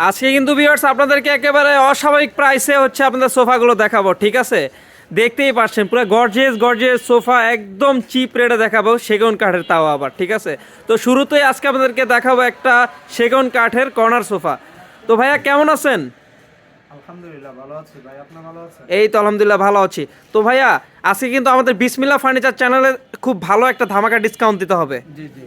আজকে কিন্তু ভিউয়ার্স আপনাদেরকে একেবারে অস্বাভাবিক প্রাইসে হচ্ছে আপনাদের সোফাগুলো দেখাবো, ঠিক আছে? দেখতেই পাচ্ছেন পুরো গর্জিয়াস সোফা, একদম চিপ রেটে দেখাবো, সেগুন কাঠের, তাও আবার, ঠিক আছে? তো শুরুতেই আজকে আপনাদেরকে দেখাবো একটা সেগুন কাঠের কর্নার সোফা। তো ভাইয়া কেমন আছেন? আলহামদুলিল্লাহ ভালো আছি ভাই, আপনি ভালো আছেন? এই তো আলহামদুলিল্লাহ ভালো আছি। তো ভাইয়া আজকে কিন্তু আমাদের বিসমিল্লাহ ফার্নিচার চ্যানেলে খুব ভালো একটা ধামাকা ডিসকাউন্ট দিতে হবে। জি জি,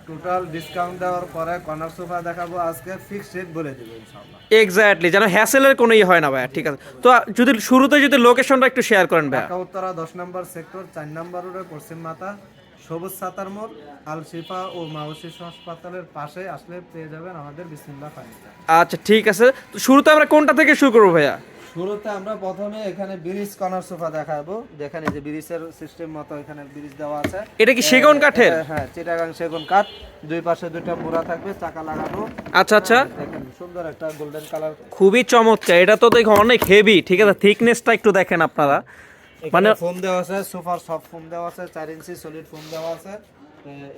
টোটাল ডিসকাউন্ট দেওয়ার পরে কর্নার সোফা দেখাবো, আজকে ফিক্সড রেট বলে দেবো ইনশাআল্লাহ। এক্স্যাক্টলি, যেন হ্যাসেলের কোনো হয় না ভাইয়া, ঠিক আছে? তো যদি শুরুতে যদি লোকেশনটা একটু শেয়ার করেন ভাইয়া। ঢাকা উত্তরা 10 নম্বর সেক্টর 4 নম্বর রোডে পশ্চিম মাথা সবুজ সাতার মোড় আল শিফা ও মাওসি হাসপাতালের পাশে আসলে পেয়ে যাবেন আমাদের বিসমিল্লাহ ফার্নিচার। আচ্ছা ঠিক আছে, তো শুরুতে আমরা কোনটা থেকে শুরু করবো ভাইয়া? শুরুতে আমরা প্রথমে এখানে ব্রিজ কর্নার সোফা দেখাবো। দেখেন এই যে ব্রিজের সিস্টেম মতো এখানে ব্রিজ দেওয়া আছে। এটা কি সেগুন কাঠের? হ্যাঁ, চিটাগাং সেগুন কাঠ, দুই পাশে দুইটা মুড়া থাকবে, চাকা লাগানো। আচ্ছা আচ্ছা, দেখেন সুন্দর একটা গোল্ডেন কালার, খুবই চমৎকার। এটা তো দেখো অনেক হেভি, ঠিক আছে? থিকনেসটা একটু দেখেন আপনারা, মানে ফোম দেওয়া আছে, সোফার সফট ফোম দেওয়া আছে, 4 ইঞ্চি সলিড ফোম দেওয়া আছে।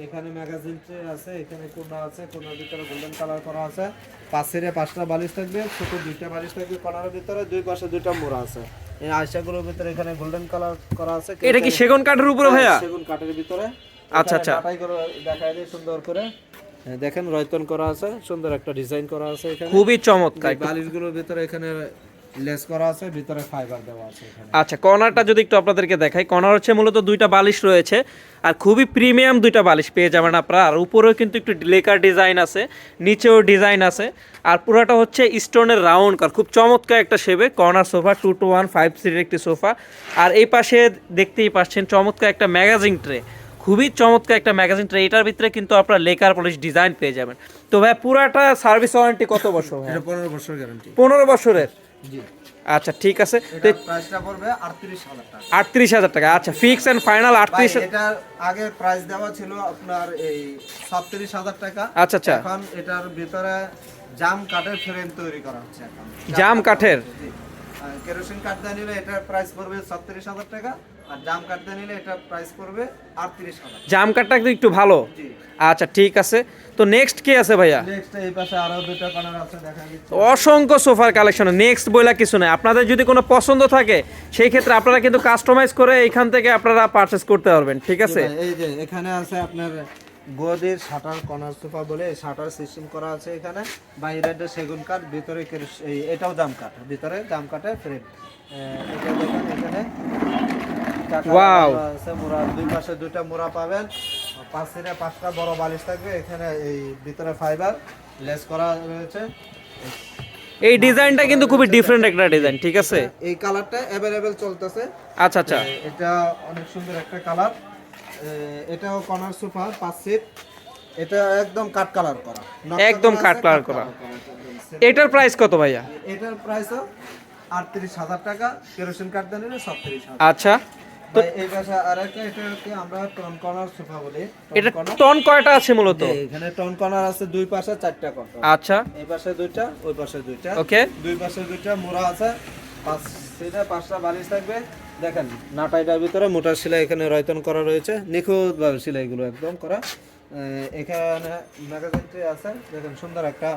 এখানে ম্যাগাজিন ট্রে আছে, এখানে কোণা আছে, কোণার ভিতরে গোল্ডেন কালার করা আছে। পাশের 5টা বালিশ থাকবে, ছোট 2টা বালিশ থাকবে কোণার ভিতরে, দুই পাশে 2টা মোড়া আছে। এই আয়সাগুলোর ভিতরে এখানে গোল্ডেন কালার করা আছে। এটা কি সেগুন কাঠের উপরে ভাইয়া? সেগুন কাঠের ভিতরে। আচ্ছা আচ্ছা, কাটাই করে দেখায় দিই সুন্দর করে। দেখেন রয়তন করা আছে, সুন্দর একটা ডিজাইন করা আছে এখানে, খুবই চমৎকার। বালিশগুলোর ভিতরে এখানে লেস করা আছে, ভিতরে ফাইবার দেওয়া আছে এখানে। আচ্ছা, কর্নারটা যদি একটু আপনাদেরকে দেখাই, কর্নার হচ্ছে মূলত 2টা বালিশ রয়েছে, আর খুবই প্রিমিয়াম 2টা বালিশ পেয়ে যাবেন আপনারা। আর উপরেও কিন্তু একটু লেকার ডিজাইন আছে, নিচেও ডিজাইন আছে, আর পুরোটা হচ্ছে স্টোনের রাউন্ড কার, খুব চমৎকার একটা শেপে কর্নার সোফা, 2-to-1 5 সিটের একটি সোফা। আর এই পাশে দেখতেই পাচ্ছেন চমৎকার একটা ম্যাগাজিন ট্রে, খুবই চমৎকার একটা ম্যাগাজিন ট্রে। এটার ভিতরে কিন্তু আপনারা লেকার পলিশ ডিজাইন পেয়ে যাবেন। তো ভাই পুরাটা সার্ভিস ওয়ারেন্টি কত বছর? এটা 15 বছর গ্যারান্টি। 15 বছরের? জি। আচ্ছা ঠিক আছে, এটা প্রাইসটা পড়বে 38,000 টাকা। 38,000 টাকা। আচ্ছা, ফিক্স এন্ড ফাইনাল 38। এটার আগে প্রাইস দেওয়া ছিল আপনার এই 37,000 টাকা। আচ্ছা আচ্ছা, এখন এটার ভিতরে জাম কাঠের ফ্রেম তৈরি করা হচ্ছে এখন। জাম কাঠের? জি। কেরোসিন কাঠ দিয়ে নিলে এটার প্রাইস পড়বে 36,000 টাকা, আর জাম কাঠ দিয়ে নিলে এটার প্রাইস পড়বে 38,000। জাম কাঠটা একটু ভালো। জি। আচ্ছা ঠিক আছে, তো নেক্সট কি আছে ভাইয়া? নেক্সট এই পাশে আরো দুটো কর্নার আছে, দেখা দিচ্ছি। অসংখ্য সোফার কালেকশন, নেক্সট বইলা কিছু নাই। আপনাদের যদি কোনো পছন্দ থাকে সেই ক্ষেত্রে আপনারা কিন্তু কাস্টমাইজ করে এখান থেকে আপনারা পারচেজ করতে পারবেন, ঠিক আছে? এই যে এখানে আছে আপনার গোদের শাটার কর্নার সোফা বলে শাটার সিস্টেম করা আছে এখানে। বাইরেটা সেগুন কাঠ, ভিতরে এটাও জাম কাঠ, ভিতরে জাম কাঠের ফ্রেম। এটা দেখেন এখানে ওয়াও, আছে মোড়া, দুই পাশে 2টা মোড়া পাবেন, পাশে 5টা বড় বালিশ থাকবে। এখানে এই ভিতরে ফাইবার লেস করা রয়েছে। এই ডিজাইনটা কিন্তু খুবই ডিফারেন্ট একটা ডিজাইন, ঠিক আছে? এই কালারটা अवेलेबल চলতেছে। আচ্ছা আচ্ছা, এটা অনেক সুন্দর একটা কালার। এটাও কর্নার সোফা 5 সিট, এটা একদম কাট কালার করা, একদম কাট কালার করা। এটার প্রাইস কত ভাইয়া? এটার প্রাইসও 38,000 টাকা, কেরোসিন কাঠ দিয়ে নিলে 37,000। আচ্ছা, তো এই পাশে আরেকটা, এটাকে আমরা টন কর্নার সোফা বলি। এটা টন কয়টা আছে মূলত? এখানে টন কর্নার আছে, দুই পাশে 4টা কর্নার। আচ্ছা, এই পাশে 2টা, ওই পাশে 2টা। ওকে, দুই পাশে 2টা মোড়া আছে, 5টা বালিশ থাকবে। দেখেন নাটাইটার ভিতরে মোটা সেলাই এখানে রয়তন করা রয়েছে, নিখুঁত ভাবে সেলাইগুলো একদম করা। এখানে ম্যাগাজিন ট্রে আছে, দেখেন সুন্দর একটা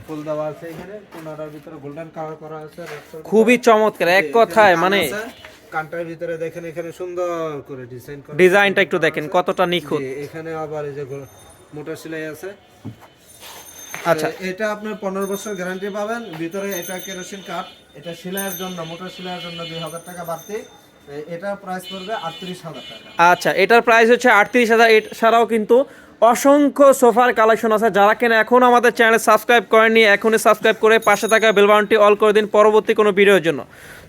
ফুল দেওয়া আছে এখানে, কোনাটার ভিতরে গোল্ডেন কালার করা আছে। খুবই চমৎকার, এক কথায় মানে কান্টার ভিতরে দেখেন এখানে সুন্দর করে ডিজাইন করা, ডিজাইনটা একটু দেখেন কতটা নিখুঁত। এখানে আবার এই যে মোটা সেলাই আছে। আচ্ছা, এটা আপনার 15 বছর গ্যারান্টি পাবেন। ভিতরে এটা কেরোসিন কাঠ, এটা সেলাইয়ের জন্য, মোটর সেলাইয়ের জন্য 2,000 টাকা বাড়তি। এটা প্রাইস পড়বে 38,000 টাকা। আচ্ছা, এটার প্রাইস হচ্ছে 38,000। এছাড়াও কিন্তু অসংখ্য সোফার কালেকশন আছে। যারা কিনা এখন আমাদের চ্যানেল সাবস্ক্রাইব করেননি, এখনই সাবস্ক্রাইব করে পাশে থাকা বেল বাটনটি অল করে দিন পরবর্তী কোনো ভিডিওর জন্য।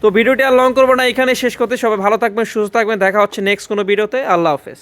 তো ভিডিওটি আর লং করবো না, এখানে শেষ করতে। সবাই ভালো থাকবেন, সুস্থ থাকবেন, দেখা হচ্ছে নেক্সট কোনো ভিডিওতে। আল্লাহ হাফেজ।